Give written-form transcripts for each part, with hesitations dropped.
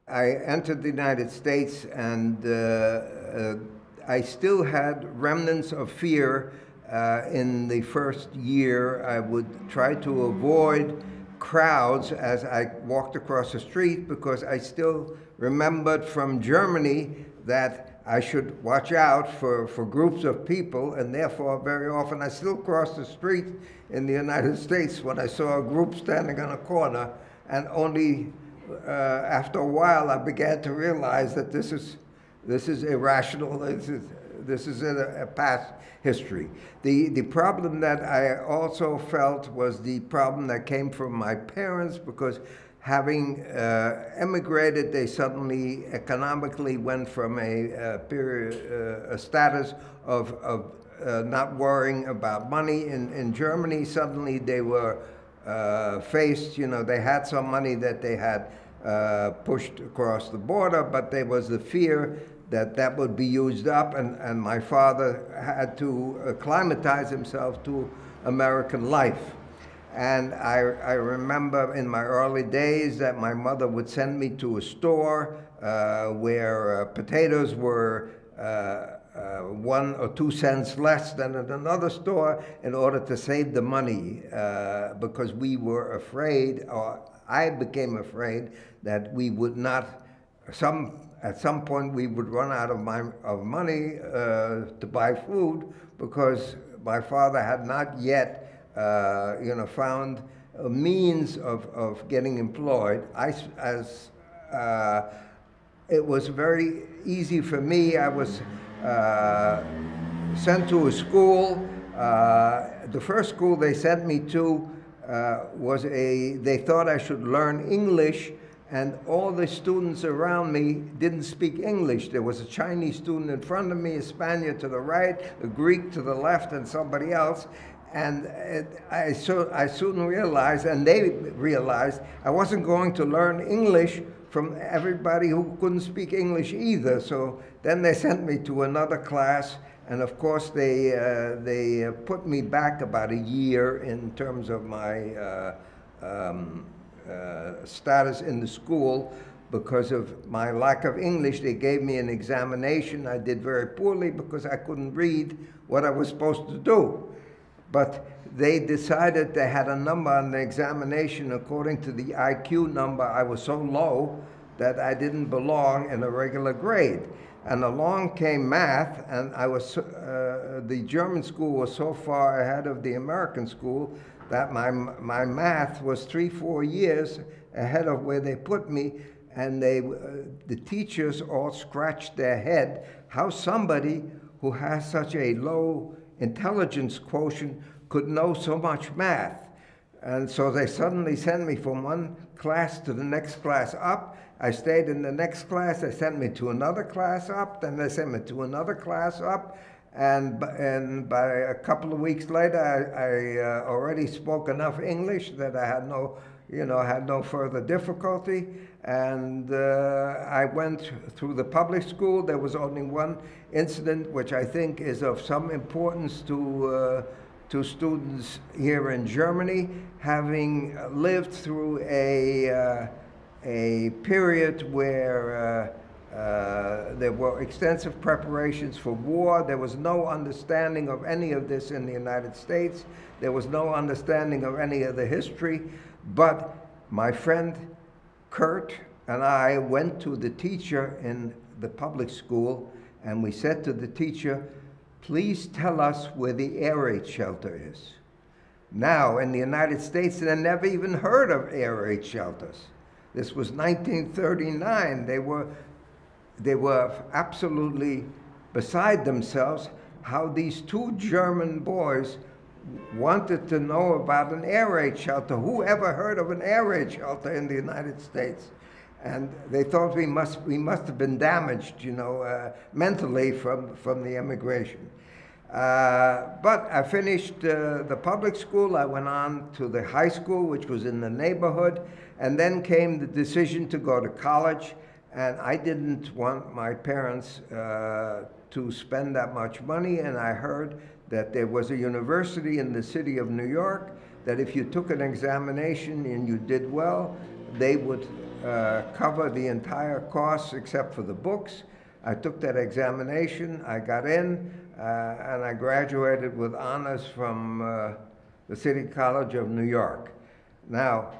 I entered the United States, and I still had remnants of fear. In the first year, I would try to avoid crowds as I walked across the street, because I still remembered from Germany that I should watch out for groups of people, and therefore very often I still crossed the street in the United States when I saw a group standing on a corner, and only after a while I began to realize that this is irrational. This is a past history. The problem that I also felt was the problem that came from my parents, because having emigrated, they suddenly economically went from a status of not worrying about money. In Germany, suddenly they were faced, they had some money that they had pushed across the border, but there was the fear that that would be used up, and my father had to acclimatize himself to American life. And I remember in my early days that my mother would send me to a store where potatoes were 1 or 2 cents less than at another store, in order to save the money, because we were afraid, or I became afraid, that we would not, at some point we would run out of money to buy food, because my father had not yet found a means of getting employed. It was very easy for me. I was sent to a school. The first school they sent me to they thought I should learn English, and all the students around me didn't speak English. There was a Chinese student in front of me, a Spaniard to the right, a Greek to the left, and somebody else. And I soon realized, and they realized, I wasn't going to learn English from everybody who couldn't speak English either. So then they sent me to another class, and of course they put me back about a year in terms of my status in the school. Because of my lack of English, they gave me an examination. I did very poorly because I couldn't read what I was supposed to do. But they decided they had a number on the examination. According to the IQ number, I was so low that I didn't belong in a regular grade. And along came math, and the German school was so far ahead of the American school that my math was 3-4 years ahead of where they put me. And the teachers all scratched their head how somebody who has such a low intelligence quotient could know so much math. And so they suddenly sent me from one class to the next class up. I stayed in the next class. They sent me to another class up. Then they sent me to another class up. And by a couple of weeks later, I already spoke enough English that I had no further difficulty. And I went through the public school. There was only one incident which I think is of some importance to students here in Germany, having lived through a period where there were extensive preparations for war. There was no understanding of any of this in the United States. There was no understanding of any of the history. But my friend Kurt and I went to the teacher in the public school, and we said to the teacher, "Please tell us where the air raid shelter is." Now, in the United States, they never even heard of air raid shelters. This was 1939. They were absolutely beside themselves how these 2 German boys wanted to know about an air raid shelter. Who ever heard of an air raid shelter in the United States? And they thought we must have been damaged, mentally from the immigration. But I finished the public school. I went on to the high school, which was in the neighborhood, and then came the decision to go to college. And I didn't want my parents to spend that much money, and I heard that there was a university in the city of New York that if you took an examination and you did well, they would cover the entire cost except for the books. I took that examination, I got in, and I graduated with honors from the City College of New York. Now,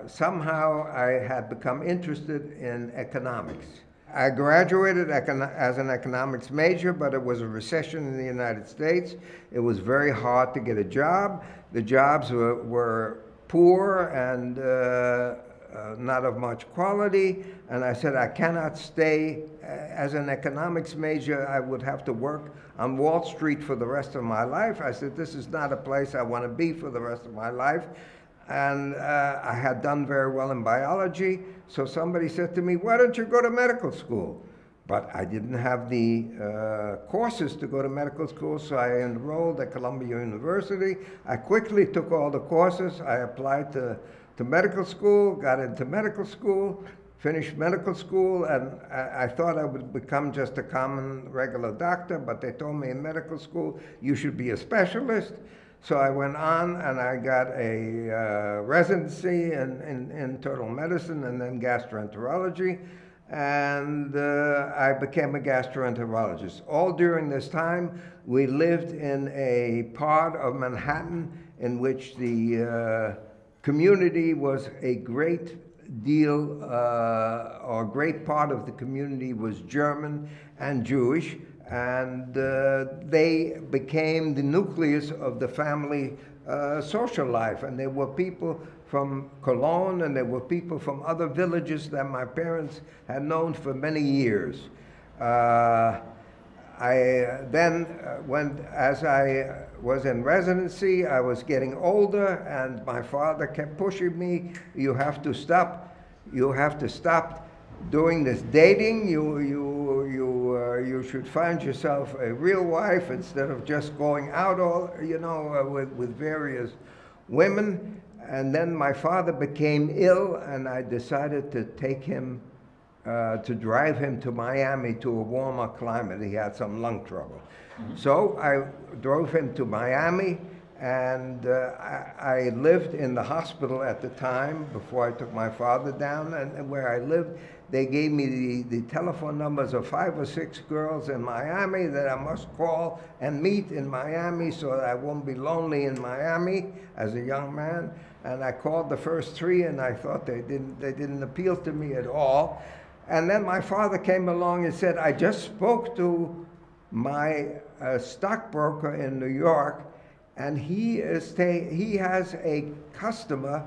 somehow I had become interested in economics. I graduated as an economics major, but it was a recession in the United States. It was very hard to get a job. The jobs were poor and not of much quality, and I said I cannot stay as an economics major. I would have to work on Wall Street for the rest of my life. I said this is not a place I want to be for the rest of my life. And I had done very well in biology, so somebody said to me, why don't you go to medical school? But I didn't have the courses to go to medical school, so I enrolled at Columbia University. I quickly took all the courses. I applied to medical school, got into medical school, finished medical school, and I thought I would become just a common regular doctor, but they told me in medical school you should be a specialist. So I went on and I got a residency in internal medicine and then gastroenterology, and I became a gastroenterologist. All during this time, we lived in a part of Manhattan in which the community was a great deal, or a great part of the community was German and Jewish, and they became the nucleus of the family social life. And there were people from Cologne, and there were people from other villages that my parents had known for many years. As I was in residency, I was getting older, and my father kept pushing me, you have to stop doing this dating. You should find yourself a real wife instead of just going out with various women. And then my father became ill, and I decided to take him, to drive him to Miami to a warmer climate. He had some lung trouble. Mm-hmm. So I drove him to Miami, and I lived in the hospital at the time before I took my father down. And where I lived, they gave me the telephone numbers of 5 or 6 girls in Miami that I must call and meet in Miami so that I won't be lonely in Miami as a young man. And I called the first 3, and I thought they didn't appeal to me at all. And then my father came along and said, I just spoke to my stockbroker in New York, and he has a customer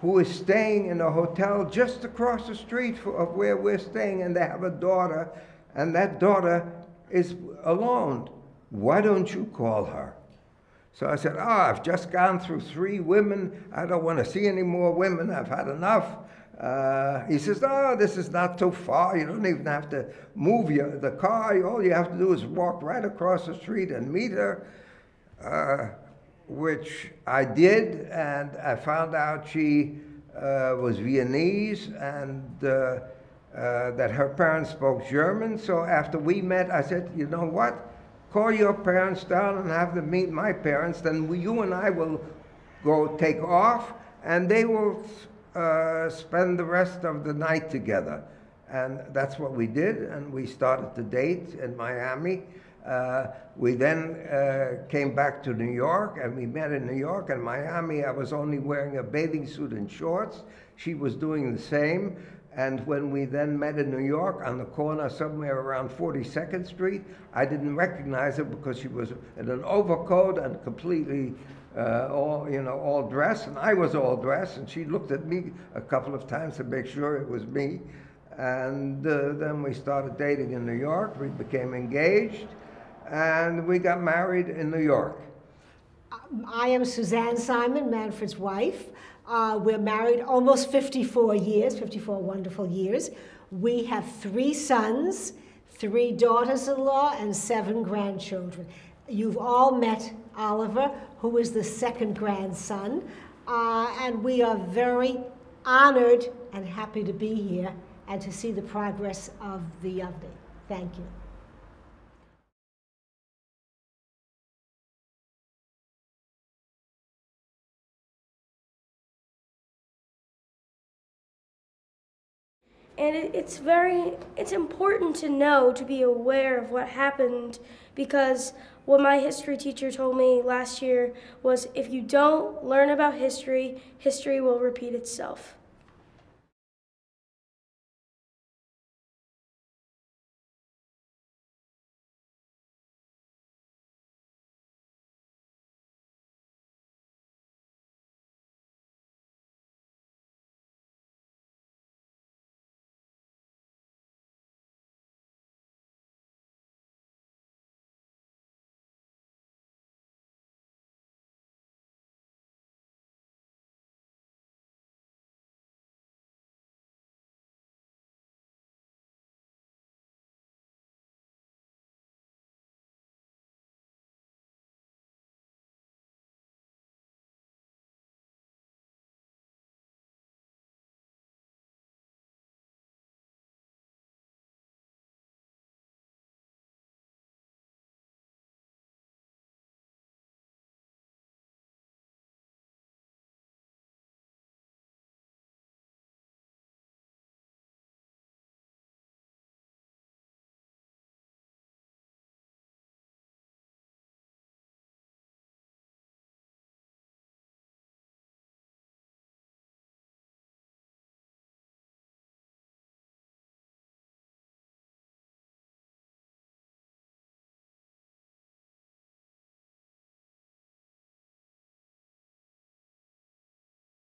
who is staying in a hotel just across the street of where we're staying, and they have a daughter, and that daughter is alone. Why don't you call her? So I said, I've just gone through 3 women. I don't want to see any more women. I've had enough. He says, this is not too far. You don't even have to move the car. All you have to do is walk right across the street and meet her. Which I did, and I found out she was Viennese, and that her parents spoke German. So after we met, I said, you know what? Call your parents down and have them meet my parents. Then you and I will go take off, and they will spend the rest of the night together. And that's what we did, and we started to date in Miami. We then came back to New York, and we met in New York. And Miami, I was only wearing a bathing suit and shorts. She was doing the same. And when we then met in New York on the corner somewhere around 42nd Street, I didn't recognize her because she was in an overcoat and completely all dressed, and I was all dressed. And she looked at me a couple of times to make sure it was me. And then we started dating in New York. We became engaged, and we got married in New York. I am Suzanne Simon, Manfred's wife. We're married almost 54 years, 54 wonderful years. We have 3 sons, 3 daughters-in-law, and 7 grandchildren. You've all met Oliver, who is the 2nd grandson, and we are very honored and happy to be here and to see the progress of the young day. Thank you. And it's important to know, to be aware of what happened, because what my history teacher told me last year was if you don't learn about history, history will repeat itself.